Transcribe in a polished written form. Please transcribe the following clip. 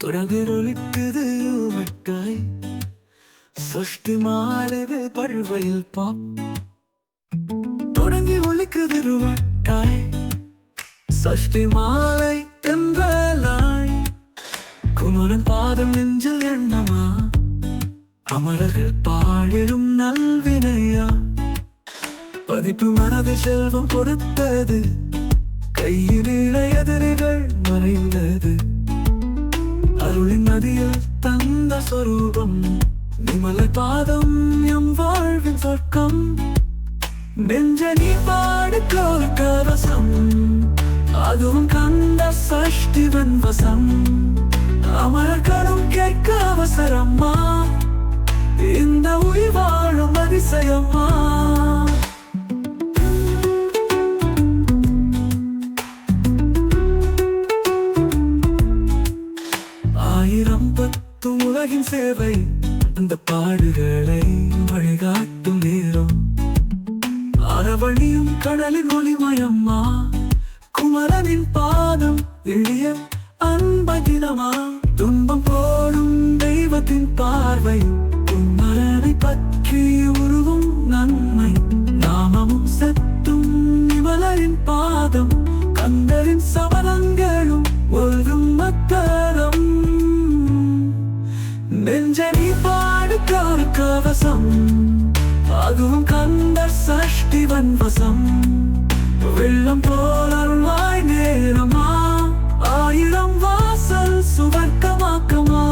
தொடர்ந்து மிட்டாய் சஷ்டி மாலைது பழுவையில் பாப் தொடங்கி ஒலிக்குது மிட்டாய் சஷ்டி மாலை தென்றலாய் குமரன் பாதம் நெஞ்சில் எண்ணமா அமரர்கள் பாழிடும் நல்வினையா பதிப்பு மனதில் செல்வம் கொடுத்தது கையில் எதிரிகள் மறைந்தது அருளின் நதியில் தந்த சொரூபம் நிமல பாதம் எம் வாழ்வின் சொர்க்கம் நெஞ்ச நீ பாடு கவசம் அதுவும் கந்த சஷ்டிவன் வசம் அமரர்களும் கேட்க அவசரம்மா இந்த உயிர் வாழும் அதிசயம்மா ஆயிரம் பத்து உலகின் சேவை அந்த பாடுகளை வழிகாட்டும் நேரம் அறவழியும் கடலின் ஒளிமயம்மா குமரனின் பாதம் எளிய அன்பகிதமா துன்பம் போடும் தெய்வத்தின் பார்வை குமரனை பற்றி உருவும் நன்மை நாமமும் செத்தும் நிமலரின் பாதம் கந்தரின் சபலங்களும் ஒழுகும் மத்தரம் நெஞ்சனி பாடு கவசம் அதுவும் கந்த சஷ்டிவன் வசம் வெள்ளம் போல் அருள்வாய் நேரமா ஆயிரம் வாசல் சுவர்க்கமாக்கமா